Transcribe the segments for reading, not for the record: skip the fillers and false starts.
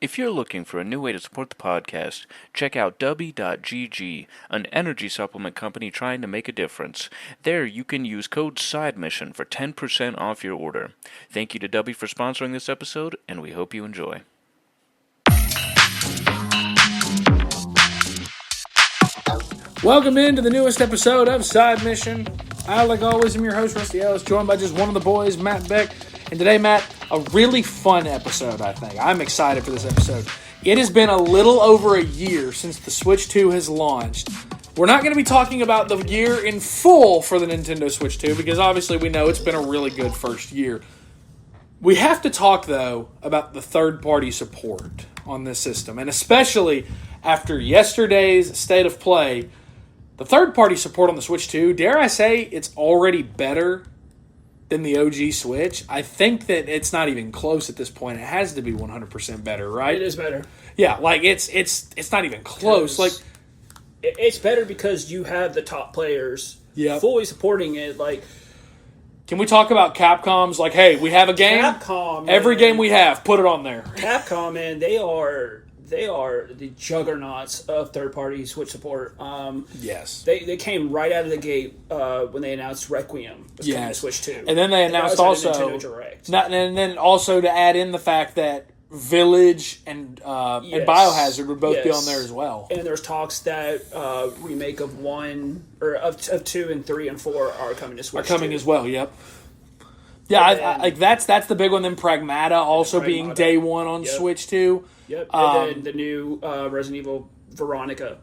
If you're looking for a new way to support the podcast, check out Dubby.gg, an energy supplement company trying to make a difference. There you can use code SIDEMISSION for 10% off your order. Thank you to Dubby for sponsoring this episode, and we hope you enjoy. Welcome into the newest episode of Side Mission. I, like always, am your host, Rusty Ellis, joined by just one of the boys, Matt Beck. And today, Matt, a really fun episode, I think. I'm excited for this episode. It has been a little over a year since the Switch 2 has launched. We're not going to be talking about the year in full for the Nintendo Switch 2 because obviously we know it's been a really good first year. We have to talk, though, about the third-party support on this system. And especially after yesterday's State of Play, the third-party support on the Switch 2, dare I say, it's already better than the OG Switch. I think that it's not even close at this point. It has to be 100% better, right? It is better. Yeah, like it's not even close. Like it's better because you have the top players fully supporting it. Like, can we talk about Capcom's like, hey, we have a game. Capcom, every game we have, put it on there. Capcom, man, they are the juggernauts of third-party Switch support. Yes. They came right out of the gate when they announced Requiem was coming to Switch 2. And then they announced also Nintendo Direct. And then also to add in the fact that Village and Biohazard would both be on there as well. And there's talks that remake of 1 or of 2 and 3 and 4 are coming to Switch 2. As well, yep. Yeah, like that's the big one. Then Pragmata also being day one on Switch 2. Yep, and then the new Resident Evil Veronica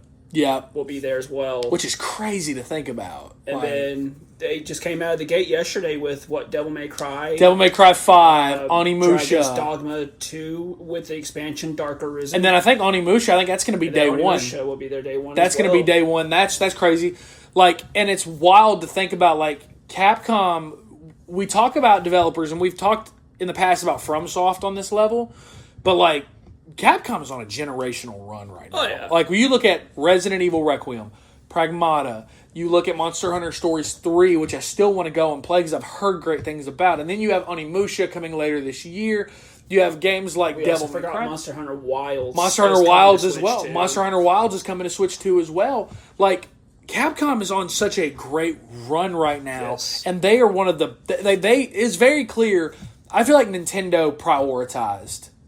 will be there as well. Which is crazy to think about. And then they just came out of the gate yesterday with, Devil May Cry? Devil May Cry 5, Onimusha. Dragon's Dogma 2 with the expansion Dark Arisen. And then I think Onimusha, that's going to be day one. Onimusha will be there day one That's going to be day one. That's crazy. Like, and it's wild to think about, like, Capcom, we talk about developers, and we've talked in the past about FromSoft on this level, but, like, Capcom is on a generational run right now. Oh, yeah. Like, when you look at Resident Evil Requiem, Pragmata, you look at Monster Hunter Stories 3, which I still want to go and play because I've heard great things about. And then you have Onimusha coming later this year. You have games like Devil May Cry. Monster Hunter Wilds. Monster Hunter Wilds as well. 2. Monster Hunter Wilds is coming to Switch 2 as well. Like, Capcom is on such a great run right now. Yes. And they are one of the... It's very clear. I feel like Nintendo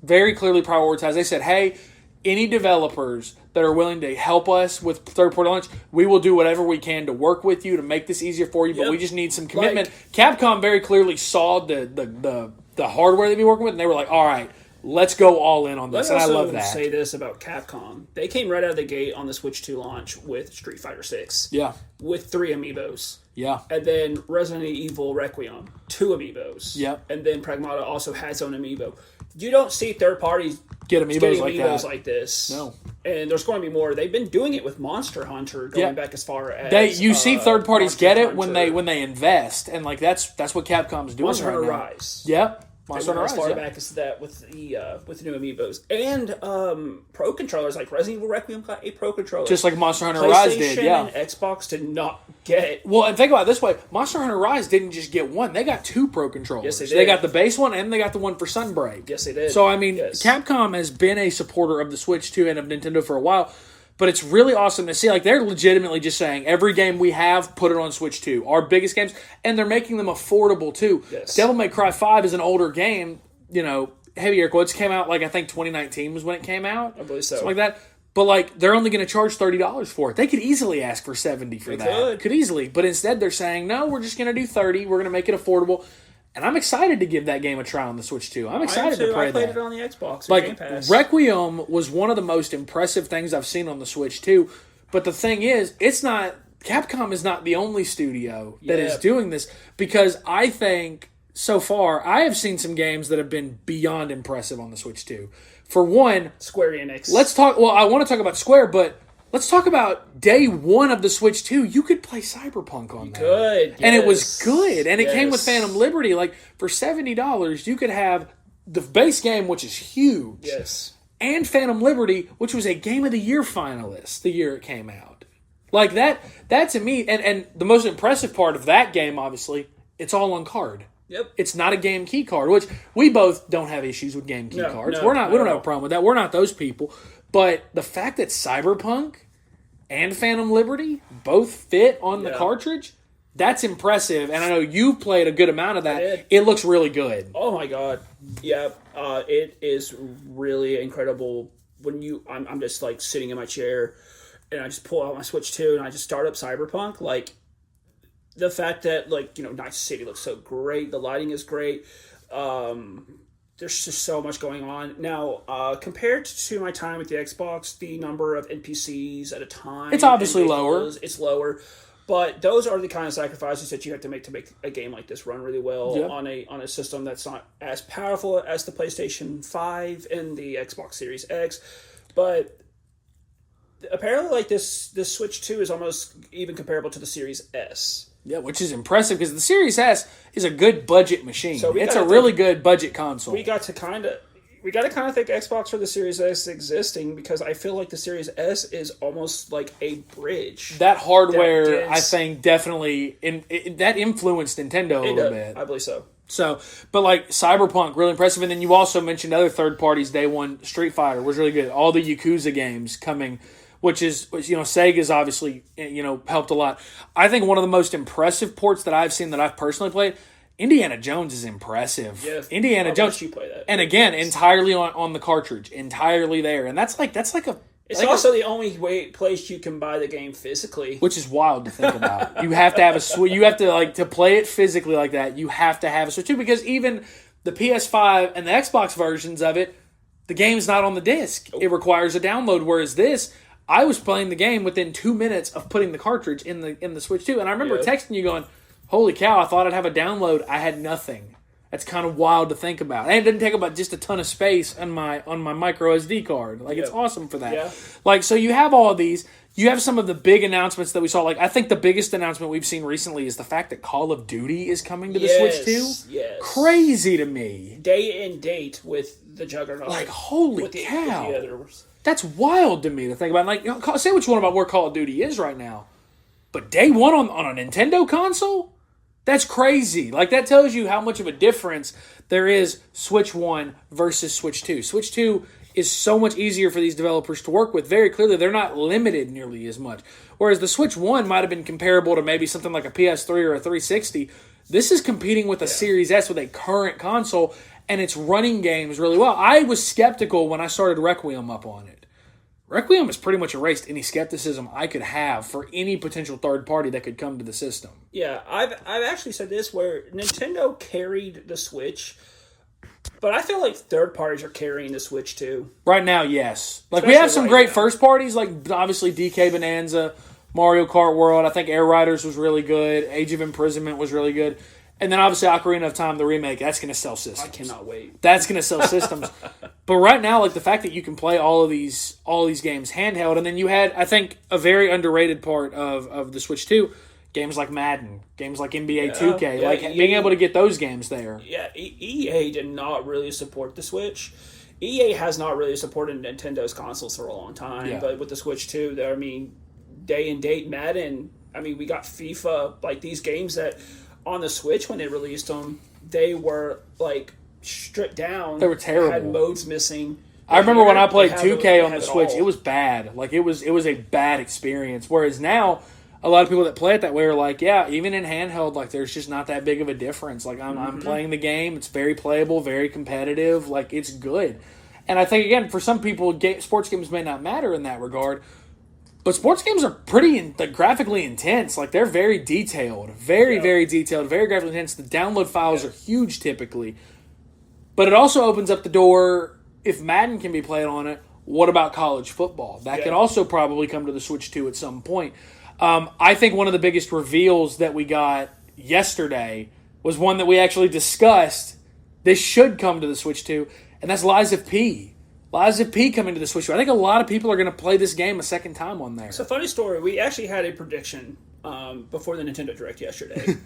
very clearly prioritized. They said, hey, any developers that are willing to help us with third-party launch, we will do whatever we can to work with you to make this easier for you, but we just need some commitment. Capcom very clearly saw the hardware they'd be working with, and they were like, all right, let's go all in on this, and I love that. Say this about Capcom. They came right out of the gate on the Switch 2 launch with Street Fighter 6. Yeah. With 3 amiibos. Yeah. And then Resident Evil Requiem, 2 amiibos. Yep. And then Pragmata also has its own amiibo. You don't see third parties get amiibos like this. No. And there's going to be more. They've been doing it with Monster Hunter going back as far as you see third parties Monster get it Hunter. when they invest, and like that's what Capcom's doing Monster right Hunter now. Rise. Yep. Monster Hunter Rise. As far Rise, back as that with the new amiibos and pro controllers, like Resident Evil Requiem got a pro controller, just like Monster Hunter Rise did. Yeah. And Xbox did not get. Well, and think about it this way: Monster Hunter Rise didn't just get one; they got 2 pro controllers. Yes, they did. They got the base one and they got the one for Sunbreak. Yes, they did. So I mean, Capcom has been a supporter of the Switch 2 and of Nintendo for a while. But it's really awesome to see. Like, they're legitimately just saying, every game we have, put it on Switch 2. Our biggest games. And they're making them affordable, too. Yes. Devil May Cry 5 is an older game. You know, heavy air quotes, came out, like, I think 2019 was when it came out. I believe so. Something like that. But, like, they're only going to charge $30 for it. They could easily ask for $70 for that. Could easily. But instead, they're saying, no, we're just going to do $30. We're going to make it affordable. And I'm excited to give that game a try on the Switch 2. I'm excited to play that. I played it on the Xbox. Like, Game Pass. Requiem was one of the most impressive things I've seen on the Switch 2. But the thing is, Capcom is not the only studio that is doing this. Because I think, so far, I have seen some games that have been beyond impressive on the Switch 2. For one, Square Enix. I want to talk about Square, but let's talk about day one of the Switch 2. You could play Cyberpunk on that. Good. And it was good. And it came with Phantom Liberty. Like, for $70, you could have the base game, which is huge. Yes. And Phantom Liberty, which was a Game of the Year finalist the year it came out. Like, that to me, and the most impressive part of that game, obviously, it's all on card. Yep. It's not a game key card, which we both don't have issues with game key cards. We don't have a problem with that. We're not those people. But the fact that Cyberpunk and Phantom Liberty both fit on the cartridge, that's impressive. And I know you've played a good amount of that. It looks really good. Oh my god. Yeah. It is really incredible when I'm just like sitting in my chair and I just pull out my Switch 2 and I just start up Cyberpunk. Like, the fact that, like, Night City looks so great, the lighting is great. There's just so much going on. Now, compared to my time with the Xbox, the number of NPCs at a time... It's obviously lower. It's lower. But those are the kind of sacrifices that you have to make a game like this run really well on a system that's not as powerful as the PlayStation 5 and the Xbox Series X. But apparently, like, this Switch 2 is almost even comparable to the Series S. Yeah, which is impressive because the Series S is a good budget machine. So it's a really good budget console. We got to kind of thank Xbox for the Series S existing, because I feel like the Series S is almost like a bridge. That hardware, I think, definitely that influenced Nintendo a little bit. I believe so. So, but like Cyberpunk, really impressive. And then you also mentioned other third parties. Day one, Street Fighter was really good. All the Yakuza games coming, which Sega's obviously, helped a lot. I think one of the most impressive ports that I've seen that I've personally played, Indiana Jones is impressive. Yeah, Indiana Jones. You play that. And again, entirely on the cartridge, entirely there. And that's like a... It's also the only place you can buy the game physically, which is wild to think about. You have to have to play it physically like that. You have to have a Switch 2, because even the PS5 and the Xbox versions of it, the game's not on the disc. It requires a download. Whereas this, I was playing the game within 2 minutes of putting the cartridge in the Switch 2, and I remember texting you going, "Holy cow! I thought I'd have a download. I had nothing." That's kind of wild to think about. And it didn't take up just a ton of space on my micro SD card. Like, it's awesome for that. Yeah. Like, so you have all of these. You have some of the big announcements that we saw. Like, I think the biggest announcement we've seen recently is the fact that Call of Duty is coming to the Switch 2. Yes. Crazy to me. Day and date with the Juggernaut. Like, holy cow. That's wild to me to think about. Like, say what you want about where Call of Duty is right now, but day one on a Nintendo console? That's crazy. Like, that tells you how much of a difference there is Switch 1 versus Switch 2. Switch 2 is so much easier for these developers to work with. Very clearly, they're not limited nearly as much. Whereas the Switch 1 might have been comparable to maybe something like a PS3 or a 360. This is competing with a Series S with a current console, and it's running games really well. I was skeptical when I started Requiem up on it. Requiem has pretty much erased any skepticism I could have for any potential third party that could come to the system. Yeah, I've actually said this, where Nintendo carried the Switch, but I feel like third parties are carrying the Switch too. Right now, yes. Like, we have some great first parties, like obviously DK Bonanza, Mario Kart World. I think Air Riders was really good. Age of Imprisonment was really good. And then obviously Ocarina of Time, the remake, that's going to sell systems. I cannot wait. That's going to sell systems. But right now, like, the fact that you can play all these games handheld, and then you had, I think, a very underrated part of the Switch 2, games like Madden, games like NBA 2K, being able to get those games there. Yeah, EA did not really support the Switch. EA has not really supported Nintendo's consoles for a long time, but with the Switch 2, I mean, day and date Madden, I mean, we got FIFA, like, these games that on the Switch, when they released them, they were, like, stripped down. They were terrible. Had modes missing. I remember when I played 2K on the Switch, it was bad. Like, it was a bad experience. Whereas now, a lot of people that play it that way are like, yeah, even in handheld, like, there's just not that big of a difference. Like, I'm playing the game. It's very playable, very competitive. Like, it's good. And I think, again, for some people, sports games may not matter in that regard. But sports games are pretty graphically intense. Like, they're very detailed. Very detailed. Very graphically intense. The download files are huge typically. But it also opens up the door, if Madden can be played on it, what about college football? That could also probably come to the Switch 2 at some point. I think one of the biggest reveals that we got yesterday was one that we actually discussed. This should come to the Switch 2, and that's Lies of P. Lies of P coming to the Switch 2. I think a lot of people are going to play this game a second time on there. It's a funny story. We actually had a prediction before the Nintendo Direct yesterday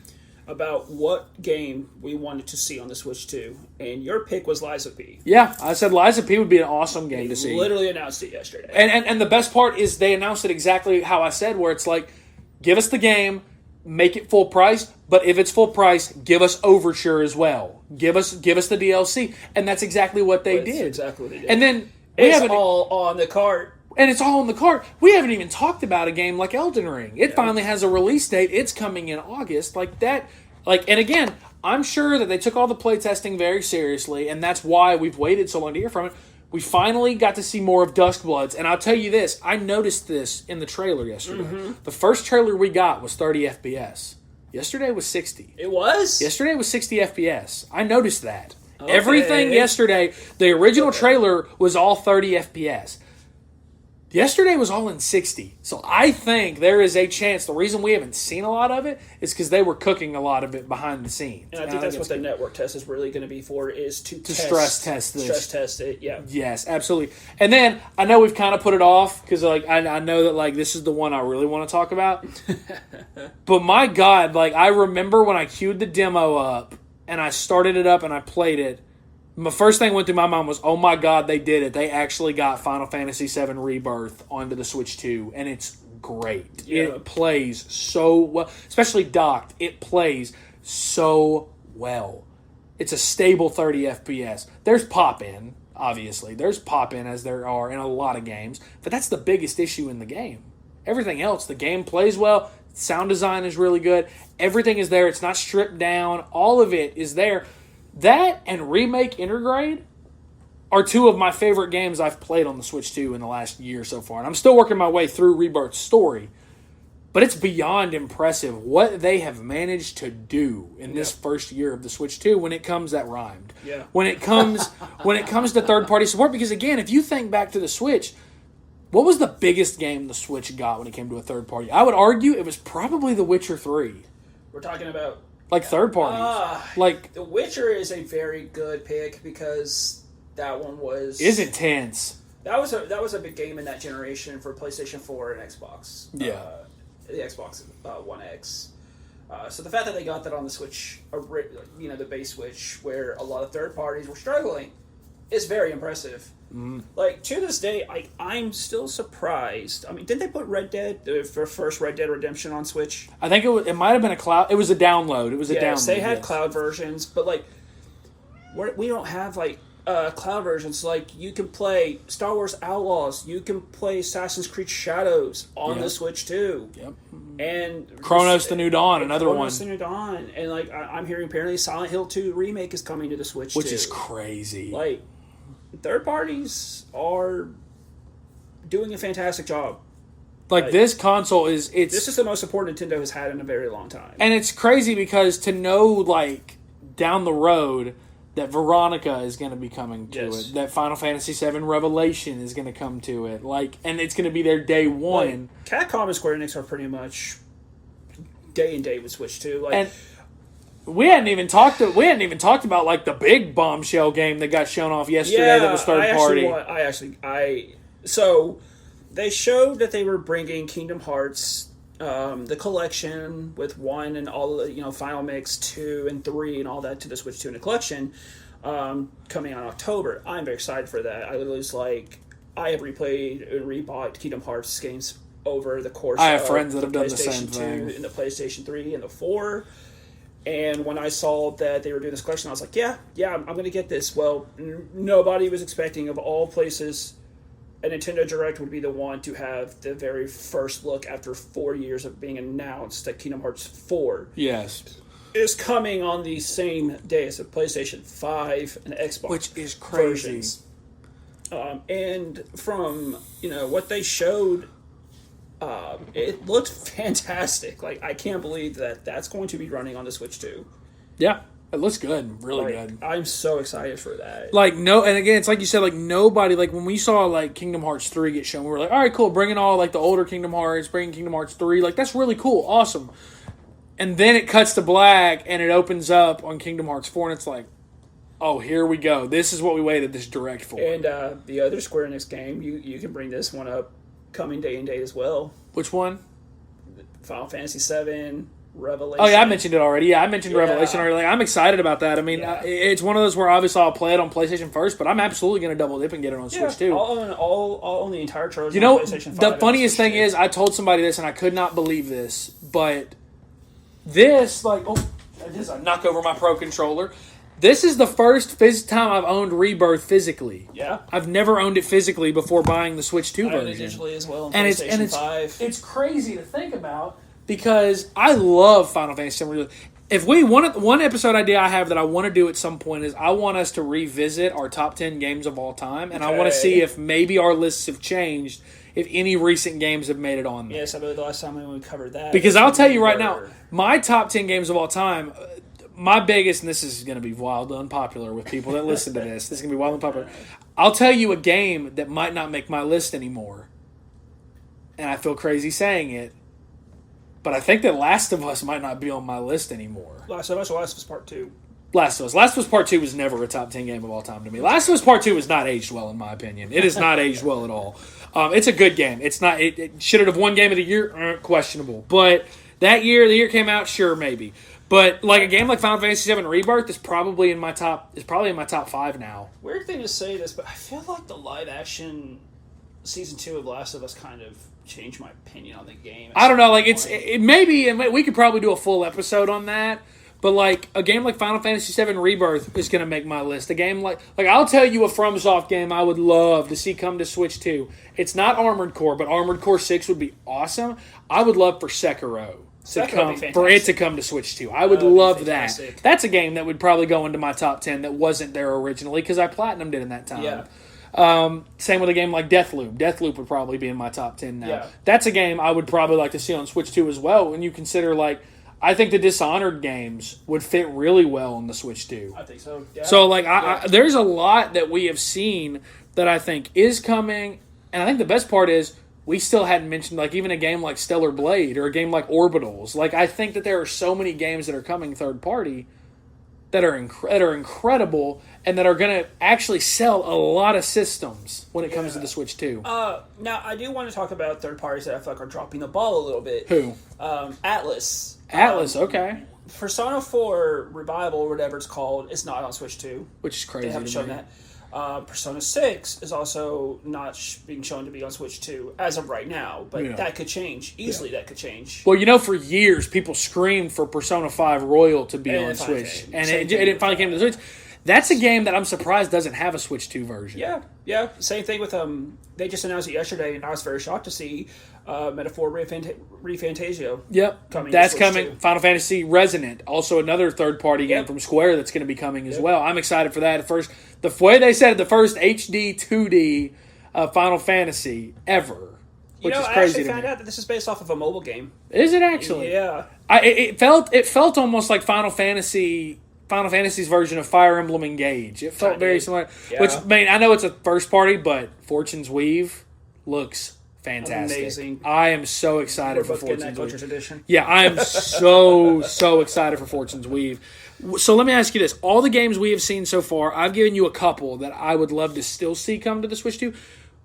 about what game we wanted to see on the Switch 2, and your pick was Lies of P. Yeah, I said Lies of P would be an awesome game to see. They literally announced it yesterday. And the best part is they announced it exactly how I said, where it's like, give us the game, make it full price, but if it's full price, give us Overture as well. Give us the DLC, and that's exactly what they did. Exactly what they did. And then it's all on the cart. And it's all on the cart. We haven't even talked about a game like Elden Ring. It finally has a release date. It's coming in August. Like that. And again, I'm sure that they took all the playtesting very seriously, and that's why we've waited so long to hear from it. We finally got to see more of Duskbloods, and I'll tell you this. I noticed this in the trailer yesterday. Mm-hmm. The first trailer we got was 30 FPS. Yesterday was 60. It was? Yesterday was 60 FPS. I noticed that. Okay. Everything yesterday, the original trailer was all 30 FPS. Yesterday was all in 60. So I think there is a chance. The reason we haven't seen a lot of it is because they were cooking a lot of it behind the scenes. And I think that's what the network test is really going to be for, is to stress test this. Stress test it, yeah. Yes, absolutely. And then I know we've kind of put it off because I know that this is the one I really want to talk about. But my God, I remember when I queued the demo up and I started it up and I played it. My first thing went through my mind was, oh my God, they did it. They actually got Final Fantasy VII Rebirth onto the Switch 2, and it's great. Yeah. It plays so well, especially docked. It plays so well. It's a stable 30 FPS. There's pop-in, obviously. There's pop-in, as there are in a lot of games, but that's the biggest issue in the game. Everything else, the game plays well, sound design is really good, everything is there, it's not stripped down, all of it is there. That and Remake Intergrade are two of my favorite games I've played on the Switch 2 in the last year so far. And I'm still working my way through Rebirth's story. But it's beyond impressive what they have managed to do in this first year of the Switch 2 when it comes that rhymed. Yeah. When it comes to third-party support. Because, again, if you think back to the Switch, what was the biggest game the Switch got when it came to a third party? I would argue it was probably The Witcher 3. We're talking about... third parties. The Witcher is a very good pick because that one was... is intense. That was a big game in that generation for PlayStation 4 and Xbox. Yeah. The Xbox One X. So the fact that they got that on the Switch, the base Switch, where a lot of third parties were struggling, is very impressive. Mm. To this day, I'm still surprised. I mean, didn't they put Red Dead, the first Red Dead Redemption on Switch? I think it might have been a cloud. It was a download. It was a download. Yes, they had cloud versions, but we don't have cloud versions. You can play Star Wars Outlaws, you can play Assassin's Creed Shadows on the Switch too. Yep. And Chronos: The New Dawn, another one. Chronos: The New Dawn, and I'm hearing apparently Silent Hill 2 remake is coming to the Switch which too. Is crazy. Third parties are doing a fantastic job. This console is... This is the most support Nintendo has had in a very long time. And it's crazy because to know, down the road that Veronica is going to be coming to it, that Final Fantasy VII Revelation is going to come to it, and it's going to be their day one. Capcom and Square Enix are pretty much day and date with Switch 2. And we hadn't even talked about the big bombshell game that got shown off yesterday that was third party. So they showed that they were bringing Kingdom Hearts, the collection with 1 and all the Final Mix 2 and 3 and all that to the Switch 2 in the collection, coming out in October. I'm very excited for that. I literally I have replayed and rebought Kingdom Hearts games over the course. I have friends that have done the same PlayStation thing. 2 and the PlayStation 3 and the 4. And when I saw that they were doing this collection, I was like, yeah, I'm going to get this. Well, nobody was expecting, of all places, a Nintendo Direct would be the one to have the very first look after 4 years of being announced that Kingdom Hearts 4 is coming on the same day as the PlayStation 5 and Xbox, which is crazy. Versions. And from what they showed, it looked fantastic. I can't believe that that's going to be running on the Switch 2. Yeah, it looks good. Really good. I'm so excited for that. And again, it's like you said, nobody, when we saw, Kingdom Hearts 3 get shown, we were like, all right, cool, bringing all, the older Kingdom Hearts, bringing Kingdom Hearts 3, that's really cool, awesome. And then it cuts to black, and it opens up on Kingdom Hearts 4, and it's like, oh, here we go. This is what we waited this Direct for. And the other Square Enix game, you can bring this one up coming day and date as well. Which one? Final Fantasy VII Revelation. Oh yeah, I mentioned it already. Yeah, I mentioned Revelation already. I'm excited about that. I mean, it's one of those where obviously I'll play it on PlayStation first, but I'm absolutely going to double dip and get it on Switch too. I'll own the entire trilogy. On PlayStation 5 the funniest thing is, I told somebody this and I could not believe this, but this, like, oh, this I knock over my Pro Controller. This is the first time I've owned Rebirth physically. Yeah. I've never owned it physically before buying the Switch 2 I own it version. digitally as well. And PlayStation 5. it's crazy to think about because I love Final Fantasy VII Rebirth. If we one episode idea I have that I want to do at some point is I want us to revisit our top 10 games of all time, and I want to see if maybe our lists have changed, if any recent games have made it on there. Yes, I believe the last time we covered that. Because I'll tell you right now, my top 10 games of all time, my biggest, and this is going to be wildly unpopular with people that listen to this. This is going to be wildly unpopular. I'll tell you a game that might not make my list anymore, and I feel crazy saying it, but I think that Last of Us might not be on my list anymore. Last of Us Part 2. Last of Us. Last of Us Part 2 was never a top 10 game of all time to me. Last of Us Part 2 has not aged well, in my opinion. It has not aged well at all. It's a good game. It's not. It should it have won Game of the Year? Questionable. But that year, the year came out, sure, maybe. But like a game like Final Fantasy VII Rebirth is probably in my top. Is probably in my top 5 now. Weird thing to say this, but I feel like the live action season 2 of Last of Us kind of changed my opinion on the game. I don't know. Like it maybe we could probably do a full episode on that. But like a game like Final Fantasy VII Rebirth is going to make my list. A game like I'll tell you a FromSoft game I would love to see come to Switch 2. It's not Armored Core, but Armored Core 6 would be awesome. I would love for Sekiro to come to Switch 2. I would love that. That's a game that would probably go into my top 10 that wasn't there originally because I platinumed it in that time. Yeah. Same with a game like Deathloop. Deathloop would probably be in my top 10 now. Yeah. That's a game I would probably like to see on Switch 2 as well. When you consider I think the Dishonored games would fit really well on the Switch 2. I think so. Yeah. So there's a lot that we have seen that I think is coming, and I think the best part is we still hadn't mentioned even a game like Stellar Blade or a game like Orbitals. I think that there are so many games that are coming third party that are incredible and that are going to actually sell a lot of systems when it comes to the Switch 2. Now, I do want to talk about third parties that I feel like are dropping the ball a little bit. Who? Atlus. Okay. Persona 4 Revival, or whatever it's called, is not on Switch 2. Which is crazy. They haven't shown that. Persona 6 is also not being shown to be on Switch 2 as of right now, but that could change. Easily that could change. Well, for years, people screamed for Persona 5 Royal to be on Switch. And it finally came to the Switch. That's a game that I'm surprised doesn't have a Switch 2 version. Yeah. Same thing with, they just announced it yesterday, and I was very shocked to see Metaphor ReFantazio. Yep, that's coming. Final Fantasy Resonant, also another third-party game from Square that's going to be coming as well. I'm excited for that. The way they said it, the first HD 2D Final Fantasy ever, which is crazy. I actually found out that this is based off of a mobile game. Is it actually? Yeah. It felt almost like Final Fantasy's version of Fire Emblem Engage. It felt very similar. Yeah. Which, I know it's a first party, but Fortune's Weave looks fantastic. Amazing. I am so excited for Fortune's Weave. Edition. Yeah, I am so excited for Fortune's Weave. So let me ask you this. All the games we have seen so far, I've given you a couple that I would love to still see come to the Switch 2.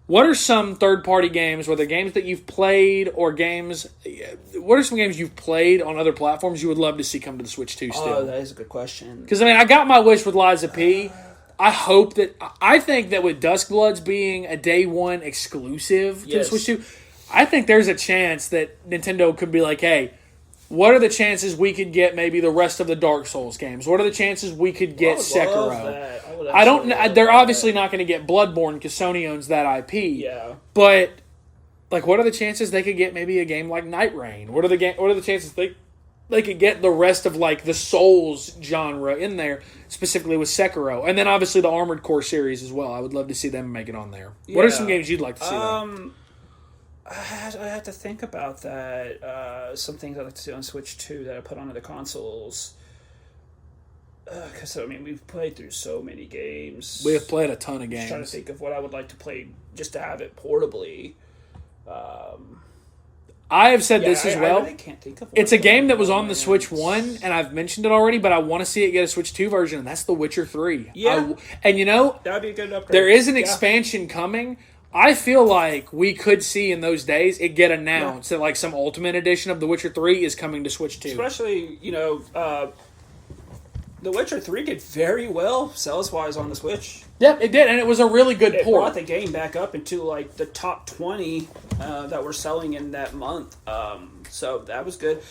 What are some third-party games, whether games that you've played or what are some games you've played on other platforms you would love to see come to the Switch 2 still? Oh, that is a good question. Because, I got my wish with Lies of P. I think that with Duskbloods being a day one exclusive to the Switch 2, I think there's a chance that Nintendo could be like, hey, what are the chances we could get maybe the rest of the Dark Souls games? What are the chances we could get Sekiro? I don't know. They're obviously not going to get Bloodborne because Sony owns that IP. Yeah. But, what are the chances they could get maybe a game like Night Rain? What are the chances they could get the rest of the Souls genre in there, specifically with Sekiro, and then obviously the Armored Core series as well. I would love to see them make it on there. Yeah. What are some games you'd like to see? I have to think about that. Some things I'd like to see on Switch 2 that I put onto the consoles. Because we've played through so many games. We have played a ton of games. I'm trying to think of what I would like to play just to have it portably. I have said this as well. I really can't think of one. It's a game that was on the Switch 1, and I've mentioned it already, but I want to see it get a Switch 2 version, and that's The Witcher 3. Yeah. And that would be a good upgrade. There is an expansion coming. I feel like we could see in those days it get announced that some Ultimate Edition of The Witcher 3 is coming to Switch 2. Especially, The Witcher 3 did very well sales-wise on the Switch. Yep, it did, and it was a really good port. It brought the game back up into the top 20 that were selling in that month. So that was good.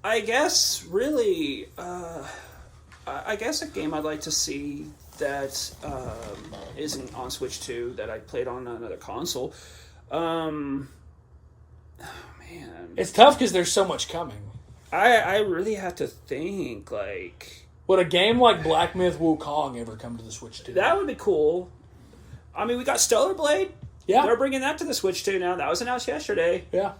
I guess really, I guess a game I'd like to see that isn't on Switch 2 that I played on another console. Oh man, It's tough because there's so much coming. I really have to think like Would a game like Black Myth Wukong ever come to the Switch 2? that would be cool. I mean, we got Stellar Blade. Yeah. They're bringing that to the Switch 2 now. That was announced yesterday. Yeah.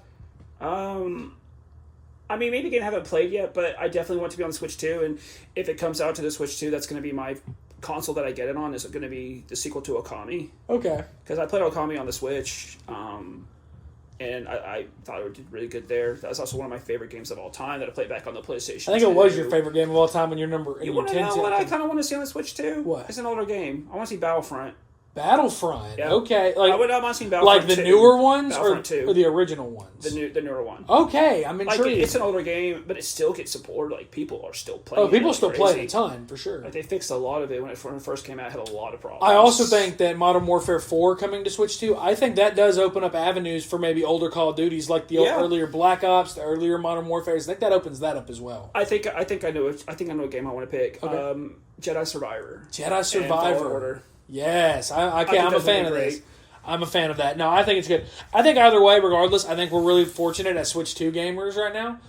I mean, maybe again, I haven't played yet, but I definitely want to be on the Switch 2. And if it comes out to the Switch 2, that's going to be my console that I get it on. Is going to be the sequel to Okami. Okay. Because I played Okami on the Switch, and I thought it did really good there. That was also one of my favorite games of all time that I played back on the PlayStation. I think it 2. was your favorite game of all time when your number. You want to know what I kind of want to see on the Switch 2? What? It's an older game. I want to see Battlefront. Battlefront. Yeah. Okay. I would not want to see Battlefront like the 2. newer ones or, Battlefront 2. or the original ones? The newer one. Okay, I'm Like intrigued. it's an older game, but it still gets support. Like people are still playing. people it still like play it crazy. a ton, for sure. Like they fixed a lot of it when it first came out. It had a lot of problems. I also think that Modern Warfare 4 coming to Switch 2, I think that does open up avenues for maybe older Call of Duties, like the Yeah. earlier Black Ops, the earlier Modern Warfares. I think that opens that up as well. I think I know a game I want to pick. Okay. Jedi Survivor. Jedi And Fallen Survivor. Order. Yes, I'm think a that's fan gonna of be this. great. I'm a fan of that. No, I think it's good. I think either way, regardless, I think we're really fortunate as Switch 2 gamers right now.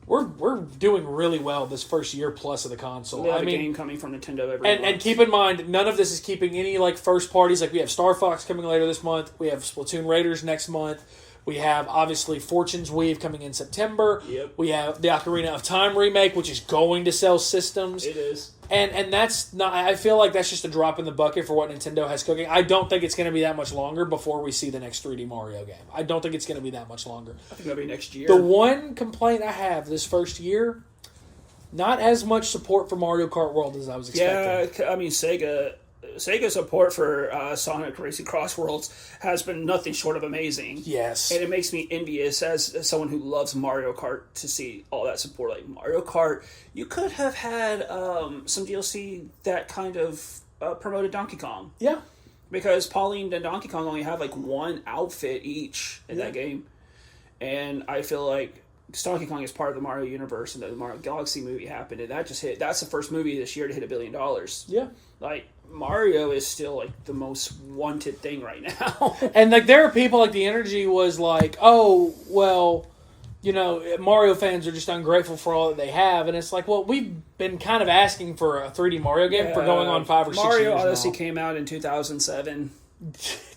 We're doing really well this first year plus of the console. We have I a mean, game coming from Nintendo every and month. keep in mind, none of this is keeping any like first parties. Like we have Star Fox coming later this month. We have Splatoon Raiders next month. We have obviously Fortune's Weave coming in September. Yep. We have the Ocarina of Time remake, which is going to sell systems. It is. And that's not. I feel like that's just a drop in the bucket for what Nintendo has cooking. I don't think it's going to be that much longer before we see the next 3D Mario game. I don't think it's going to be that much longer. I think that'll be next year. The one complaint I have this first year, not as much support for Mario Kart World as I was expecting. Yeah, I mean Sega support for Sonic Racing Cross Worlds has been nothing short of amazing. Yes. And it makes me envious as someone who loves Mario Kart to see all that support. Like Mario Kart, you could have had some DLC that kind of promoted Donkey Kong. Yeah. Because Pauline and Donkey Kong only have like one outfit each in that game. And I feel like Donkey Kong is part of the Mario universe, and the Mario Galaxy movie happened, and that just hit. That's the first movie this year to hit $1 billion. Yeah. Like Mario is still like the most wanted thing right now. And like there are people like the energy was like, oh well, you know, Mario fans are just ungrateful for all that they have, and it's like, well, we've been kind of asking for a 3D Mario game for going on 5 or 6 Mario years Odyssey now. came out in 2007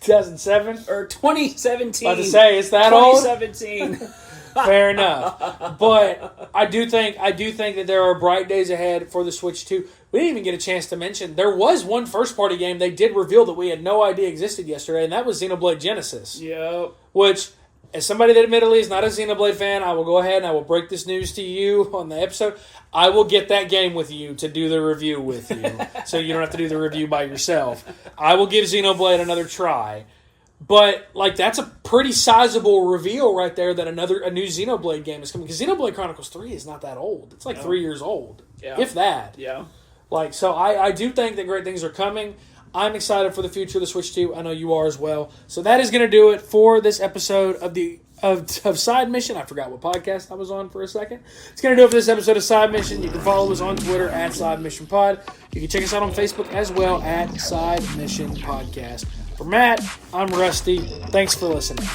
2007. or 2017. About to say it's that old. 2017. Fair enough, but I do think that there are bright days ahead for the Switch 2. We didn't even get a chance to mention there was one first-party game they did reveal that we had no idea existed yesterday, and that was Xenoblade Genesis. Yep. Which, as somebody that admittedly is not a Xenoblade fan, I will go ahead and I will break this news to you on the episode. I will get that game with you to do the review with you, so you don't have to do the review by yourself. I will give Xenoblade another try. But, like, that's a pretty sizable reveal right there that a new Xenoblade game is coming. Because Xenoblade Chronicles 3 is not that old. It's like 3 years old. Yeah. If that. Yeah. Like, so I do think that great things are coming. I'm excited for the future of the Switch 2. I know you are as well. So that is going to do it for this episode of Side Mission. I forgot what podcast I was on for a second. It's going to do it for this episode of Side Mission. You can follow us on Twitter at Side Mission Pod. You can check us out on Facebook as well at Side Mission Podcast. For Matt, I'm Rusty. Thanks for listening.